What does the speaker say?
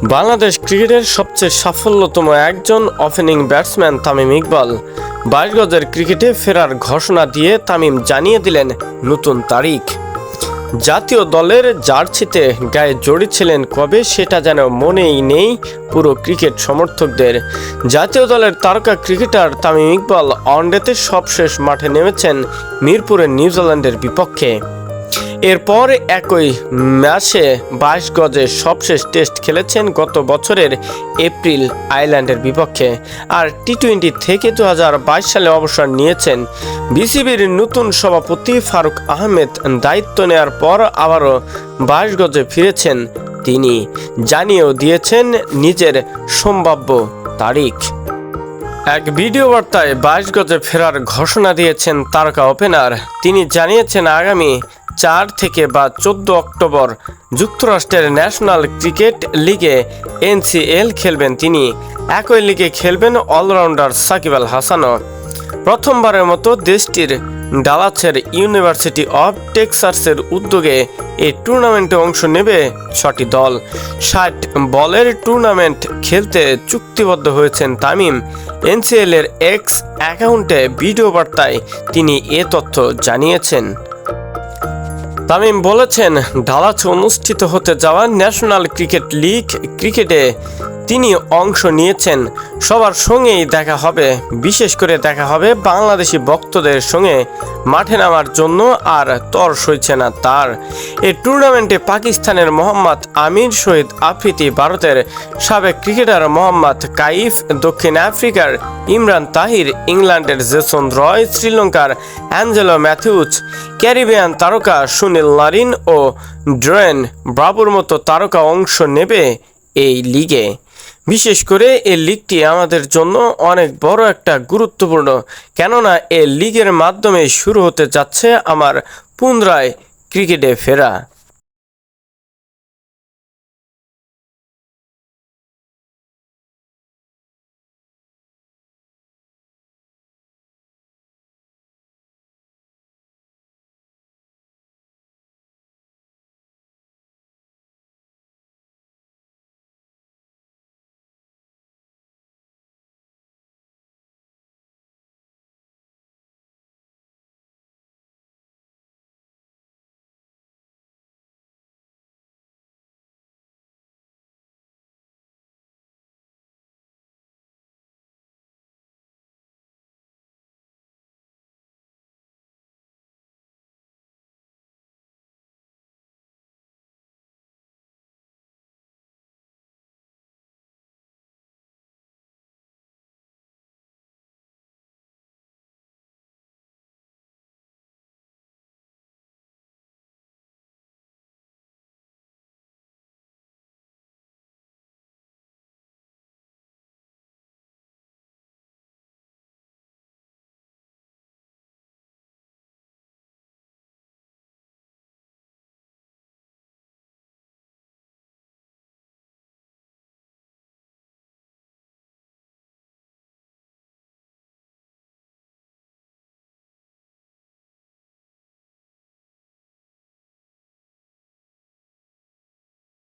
বাংলাদেশ ক্রিকেটের সবচেয়ে সাফল্যতম একজন ওপেনিং ব্যাটসম্যান তামিম ইকবাল 22 গজের ক্রিকেটে ফেরার ঘোষণা দিয়ে তামিম জানিয়ে দিলেন নতুন তারিখ। জাতীয় দলের জার্সিতে গায়ে জড়িয়েছিলেন কবে সেটা যেন মনেই নেই পুরো ক্রিকেট সমর্থকদের। জাতীয় দলের তারকা ক্রিকেটার তামিম ইকবাল ওয়ানডেতে সবশেষ মাঠে নেমেছেন মিরপুরের নিউজিল্যান্ডের বিপক্ষে। এরপর একই ম্যাচে 22 গজে সবশেষ টেস্ট খেলেছেন গত বছরের এপ্রিল আয়ারল্যান্ডের বিপক্ষে। আর টি-20 থেকে 2022 সালে অবসর নিয়েছেন। বিসিবির নতুন সভাপতি ফারুক আহমেদ দায়িত্ব নেওয়ার পর আবারও 22 গজে ফিরেছেন তিনি, জানিয়েও দিয়েছেন নিজের সম্ভাব্য তারিখ। এক ভিডিও বার্তায় 22 গজে ফেরার ঘোষণা দিয়েছেন তারকা ওপেনার। তিনি জানিয়েছেন আগামী 4 থেকে 14 অক্টোবর যুক্তরাষ্ট্রের ন্যাশনাল ক্রিকেট লিগে NCL খেলবেন তিনি। একই লিগে খেলবেন অলরাউন্ডার সাকিব আল হাসানও। প্রথমবারের মতো দেশটির ডালাসের ইউনিভার্সিটি অব টেক্সাসের উদ্যোগে এই টুর্নামেন্টে অংশ নেবে 6টি দল। 60 বলের টুর্নামেন্ট খেলতে চুক্তিবদ্ধ হয়েছেন তামিম। NCL এর এক্স অ্যাকাউন্টে ভিডিও বার্তায় তিনি এ তথ্য জানিয়েছেন। তামিম বলেছেন, ডালাসে অনুষ্ঠিত হতে যাওয়া ন্যাশনাল ক্রিকেট লিগ ক্রিকেটে তিনি অংশ নিয়েছেন। সবার সঙ্গেই দেখা হবে, বিশেষ করে দেখা হবে বাংলাদেশি ভক্তদের সঙ্গে। মাঠে নামার জন্য আর তর সইছে না তার। এই টুর্নামেন্টে পাকিস্তানের মোহাম্মদ আমির শহীদ আফ্রিদি, ভারতের সাবেক ক্রিকেটার মোহাম্মদ কাইফ, দক্ষিণ আফ্রিকার ইমরান তাহির, ইংল্যান্ডের জেসন রয়, শ্রীলঙ্কার অ্যাঞ্জেলো ম্যাথিউস, ক্যারিবিয়ান তারকা সুনীল নারিন ও ড্রেন ব্রাভোর মতো তারকা অংশ নেবে এই লিগে। বিশেষ করে এই লিগটি আমাদের জন্য অনেক বড় একটা গুরুত্বপূর্ণ, কেননা এই লিগের মাধ্যমে শুরু হতে যাচ্ছে আমার পুনরায় ক্রিকেটে ফেরা।